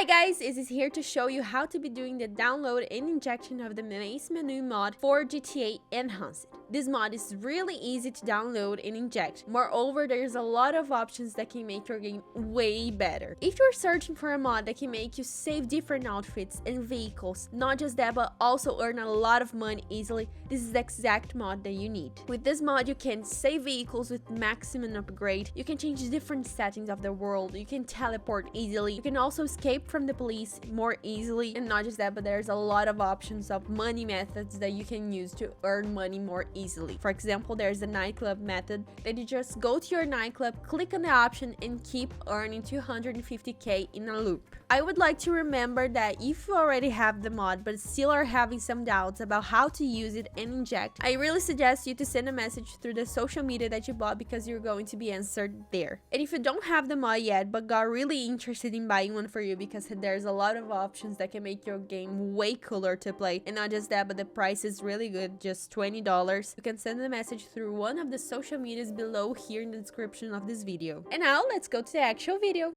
Hi guys, Isis here to show you how to be doing the download and injection of the Menace menu mod for GTA Enhanced. This mod is really easy to download and inject. Moreover, there's a lot of options that can make your game way better. If you're searching for a mod that can make you save different outfits and vehicles, not just that but also earn a lot of money easily, this is the exact mod that you need. With this mod, you can save vehicles with maximum upgrade, you can change different settings of the world, you can teleport easily, you can also escape from the police more easily, and not just that but there's a lot of options of money methods that you can use to earn money more easily. For example, there's a nightclub method that you just go to your nightclub, click on the option and keep earning 250k in a loop. I would like to remember that if you already have the mod but still are having some doubts about how to use it and inject, I really suggest you to send a message through the social media that you bought because you're going to be answered there. And if you don't have the mod yet but got really interested in buying one for you because there's a lot of options that can make your game way cooler to play, and not just that but the price is really good, just $20, you can send a message through one of the social medias below here in the description of this video. And now let's go to the actual video.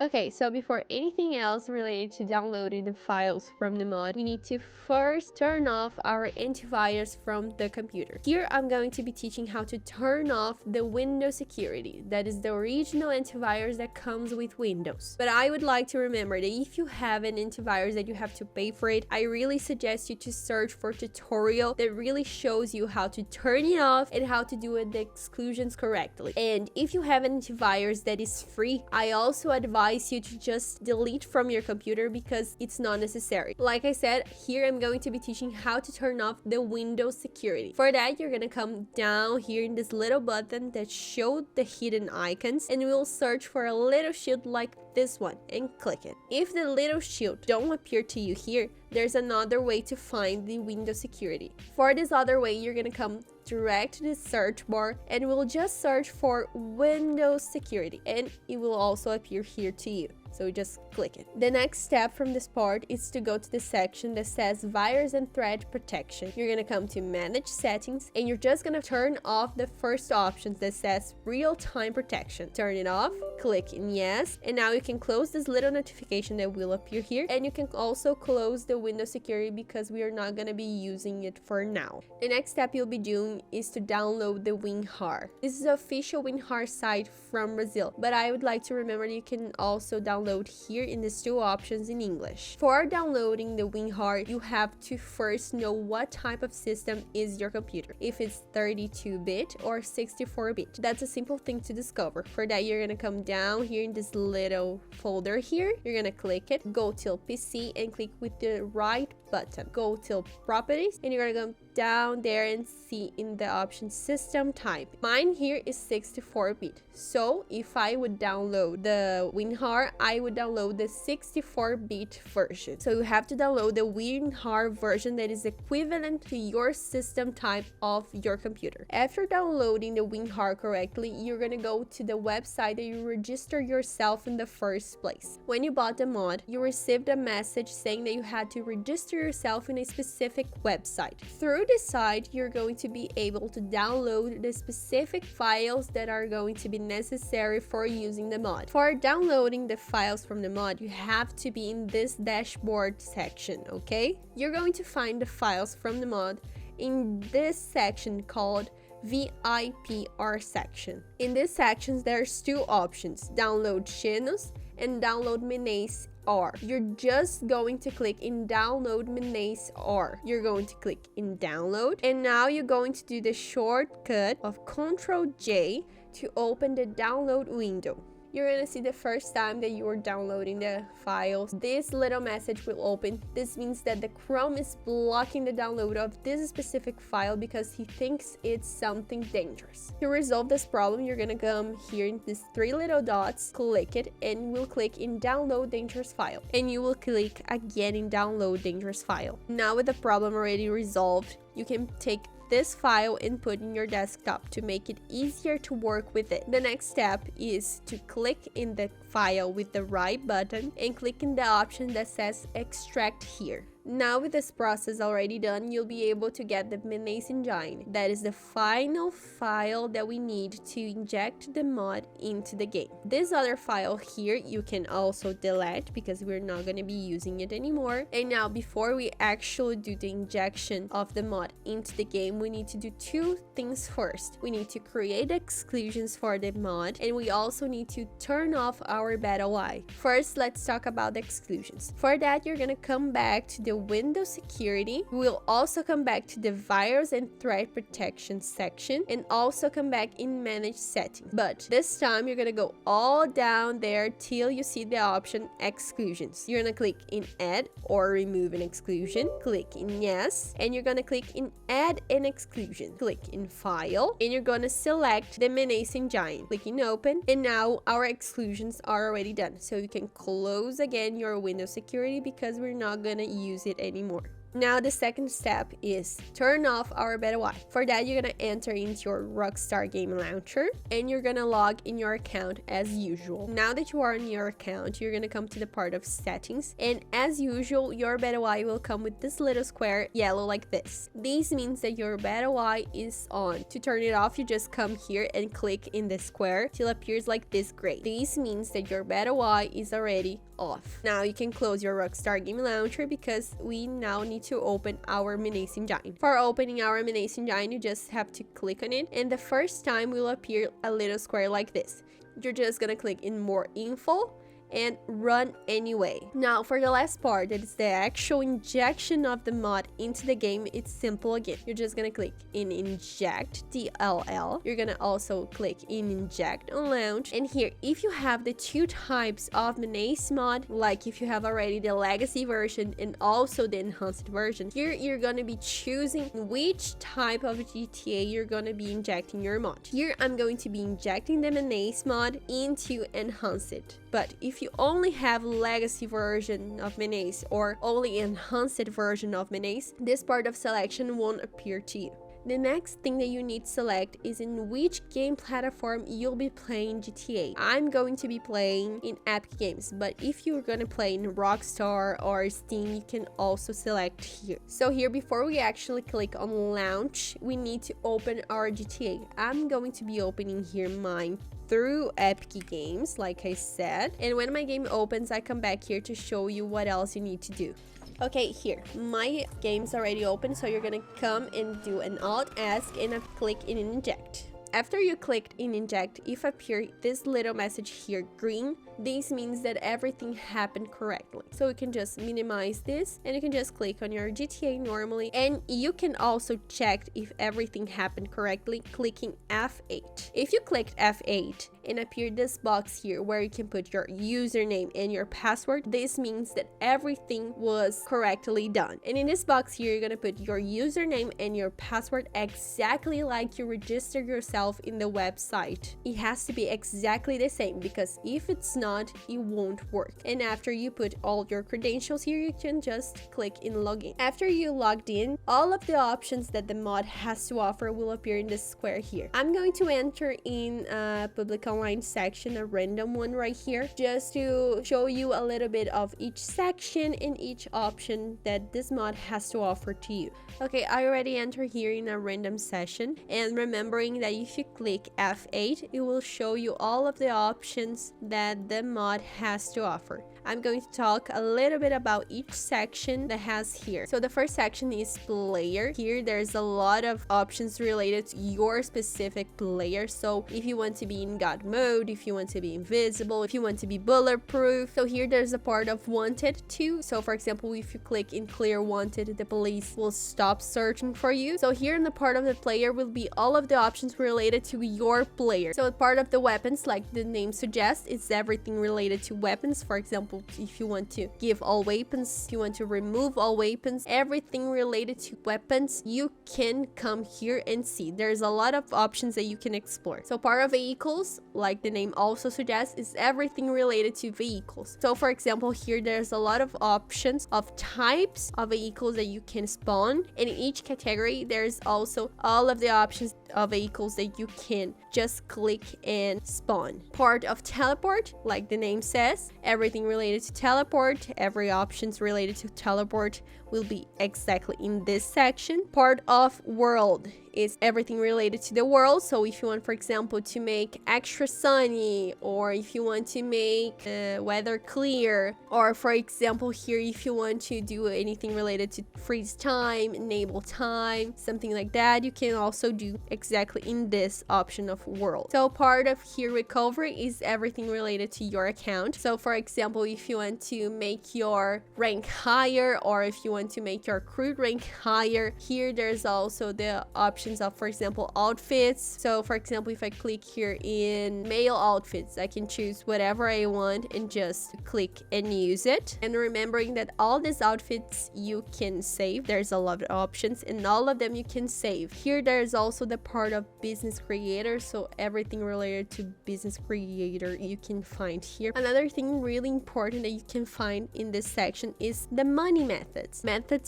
Okay, so before anything else related to downloading the files from the mod, we need to first turn off our antivirus from the computer. Here I'm going to be teaching how to turn off the Windows security. That is the original antivirus that comes with Windows. But I would like to remember that if you have an antivirus that you have to pay for it, I really suggest you to search for a tutorial that really shows you how to turn it off and how to do the exclusions correctly. And if you have an antivirus that is free, I also advise you to just delete from your computer because it's not necessary. Like I said, here I'm going to be teaching how to turn off the Windows security. For that, you're gonna come down here in this little button that showed the hidden icons, and we'll search for a little shield like this one and click it. If the little shield don't appear to you here, there's another way to find the Windows security. For this other way, you're gonna come direct to the search bar and we'll just search for Windows security and it will also appear here to you. So just click it. The next step from this part is to go to the section that says virus and threat protection. You're gonna come to manage settings and you're just gonna turn off the first options that says real-time protection. Turn it off, click in yes, and now you can close this little notification that will appear here, and you can also close the Windows security because we are not gonna be using it for now. The next step you'll be doing is to download the WinRar. This is the official WinRar site from Brazil, but I would like to remember that you can also download here in these two options in English. For downloading the WinRar, you have to first know what type of system is your computer, if it's 32-bit or 64-bit. That's a simple thing to discover. For that, you're gonna come down here in this little folder here, you're gonna click it, go till PC and click with the right button, go till properties, and you're gonna go down there and see in the option system type. Mine here is 64-bit, so if I would download the WinRar, I would download the 64-bit version. So you have to download the WinRar version that is equivalent to your system type of your computer. After downloading the WinRar correctly, you're gonna go to the website that you register yourself in the first place. When you bought the mod, you received a message saying that you had to register yourself in a specific website. Through this site, you're going to be able to download the specific files that are going to be necessary for using the mod. For downloading the files from the mod, you have to be in this dashboard section, okay? You're going to find the files from the mod in this section called VIPR section. In this section, there's two options, download Menace and download Menace R. You're just going to click in download Menace R. You're going to click in download, and now you're going to do the shortcut of Ctrl J to open the download window. You're gonna see the first time that you are downloading the files, this little message will open. This means that the Chrome is blocking the download of this specific file because he thinks it's something dangerous. To resolve this problem, you're gonna come here in these three little dots, click it, and we'll click in download dangerous file, and you will click again in download dangerous file. Now with the problem already resolved, you can take this file and put in your desktop to make it easier to work with it. The next step is to click in the file with the right button and click in the option that says extract here. Now with this process already done, you'll be able to get the Menace engine. That is the final file that we need to inject the mod into the game. This other file here you can also delete because we're not going to be using it anymore. And now before we actually do the injection of the mod into the game, we need to do two things first. We need to create exclusions for the mod, and we also need to turn off our beta UI. First, let's talk about the exclusions. For that, you're going to come back to the Windows security. We'll also come back to the virus and threat protection section, and also come back in manage settings. But this time you're gonna go all down there till you see the option exclusions. You're gonna click in add or remove an exclusion, click in yes, and you're gonna click in add an exclusion, click in file, and you're gonna select the Menace engine, click in open, and now our exclusions are already done. So you can close again your Windows security because we're not gonna use it anymore. Now the second step is turn off our beta UI. For that, you're gonna enter into your Rockstar game launcher and you're gonna log in your account as usual. Now that you are in your account, you're gonna come to the part of settings, and as usual, your beta UI will come with this little square yellow like this. This means that your beta UI is on. To turn it off, you just come here and click in the square till it appears like this gray. This means that your beta UI is already off. Now you can close your Rockstar game launcher because we now need to open our Menace engine. For opening our Menace engine, you just have to click on it, and the first time will appear a little square like this. You're just gonna click in more info and run anyway. Now for the last part, that is the actual injection of the mod into the game, it's simple again. You're just gonna click in inject DLL. You're gonna also click in inject on launch, and here if you have the two types of Menace mod, like if you have already the legacy version and also the enhanced version, here you're gonna be choosing which type of GTA you're gonna be injecting your mod. Here I'm going to be injecting the Menace mod into enhanced. But if you only have legacy version of Menace or only enhanced version of Menace, this part of selection won't appear to you. The next thing that you need to select is in which game platform you'll be playing GTA. I'm going to be playing in Epic Games, but if you're gonna play in Rockstar or Steam, you can also select here. So here, before we actually click on launch, we need to open our GTA. I'm going to be opening here mine through Epic Games, like I said, and when my game opens, I come back here to show you what else you need to do. Okay, here, my game's already open, so you're gonna come and do an alt ask and a click in inject. After you clicked in inject, if appear this little message here, green, this means that everything happened correctly. So you can just minimize this and you can just click on your GTA normally, and you can also check if everything happened correctly clicking F8. If you clicked F8 and appear this box here where you can put your username and your password, this means that everything was correctly done. And in this box here, you're gonna put your username and your password exactly like you registered yourself in the website. It has to be exactly the same, because if it's not, it won't work. And after you put all your credentials here, you can just click in login. After you logged in, all of the options that the mod has to offer will appear in this square here. I'm going to enter in a public online section, a random one right here, just to show you a little bit of each section and each option that this mod has to offer to you. Okay, I already entered here in a random session, and remembering that if you click F8, it will show you all of the options that the mod has to offer. I'm going to talk a little bit about each section that has here. So the first section is player. Here there's a lot of options related to your specific player. So if you want to be in God mode, if you want to be invisible, if you want to be bulletproof. So here there's a part of wanted too. So for example, if you click in clear wanted, the police will stop searching for you. So here in the part of the player will be all of the options related to your player. So part of the weapons, like the name suggests, it's everything related to weapons. For example, if you want to give all weapons, if you want to remove all weapons, everything related to weapons, you can come here and see. There's a lot of options that you can explore. So part of vehicles, like the name also suggests, is everything related to vehicles. So for example, here there's a lot of options of types of vehicles that you can spawn, and in each category there's also all of the options of vehicles that you can just click and spawn. Part of teleport, like the name says, everything related related to teleport. Every options related to teleport will be exactly in this section. Part of world is everything related to the world. So if you want, for example, to make extra sunny, or if you want to make weather clear, or for example here, if you want to do anything related to freeze time, enable time, something like that, you can also do exactly in this option of world. So part of here recovery is everything related to your account. So for example, if you want to make your rank higher, or if you want to make your crew rank higher, here there's also the options of, for example, outfits. So for example, if I click here in male outfits, I can choose whatever I want and just click and use it. And remembering that all these outfits you can save, there's a lot of options and all of them you can save. Here there's also the part of business creator, so everything related to business creator you can find here. Another thing really important that you can find in this section is the money methods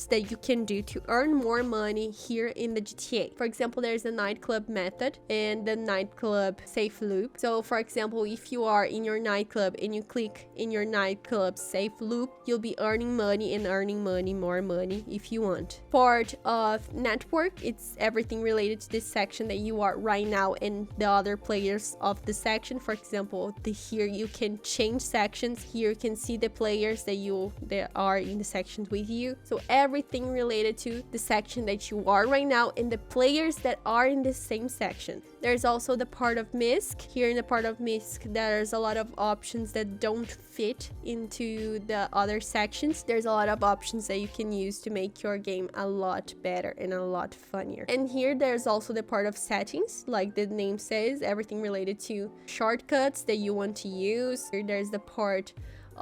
that you can do to earn more money here in the GTA. For example, there's a nightclub method and the nightclub safe loop. So for example, if you are in your nightclub and you click in your nightclub safe loop, you'll be earning money and earning money, more money if you want. Part of network, it's everything related to this section that you are right now and the other players of the section. For example, here you can change sections. Here you can see the players that are in the sections with you. So everything related to the section that you are right now and the players that are in the same section. There's also the part of MISC. Here in the part of MISC, there's a lot of options that don't fit into the other sections. There's a lot of options that you can use to make your game a lot better and a lot funnier. And here there's also the part of settings, like the name says, everything related to shortcuts that you want to use. Here there's the part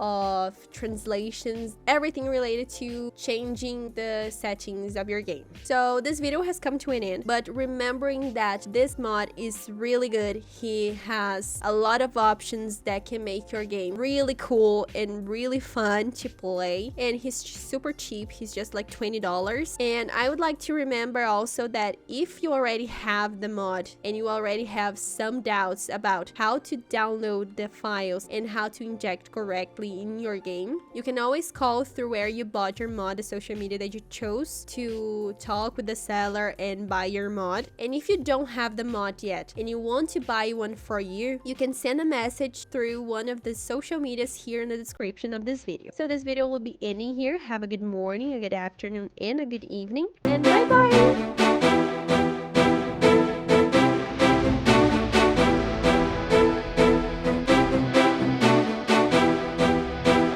of translations, everything related to changing the settings of your game. So this video has come to an end, but remembering that this mod is really good. He has a lot of options that can make your game really cool and really fun to play, and he's super cheap. He's just like $20. And I would like to remember also that if you already have the mod and you already have some doubts about how to download the files and how to inject correctly in your game, you can always call through where you bought your mod, the social media that you chose, to talk with the seller and buy your mod. And if you don't have the mod yet and you want to buy one for you, you can send a message through one of the social medias here in the description of this video. So this video will be ending here. Have a good morning, a good afternoon, and a good evening, and bye bye.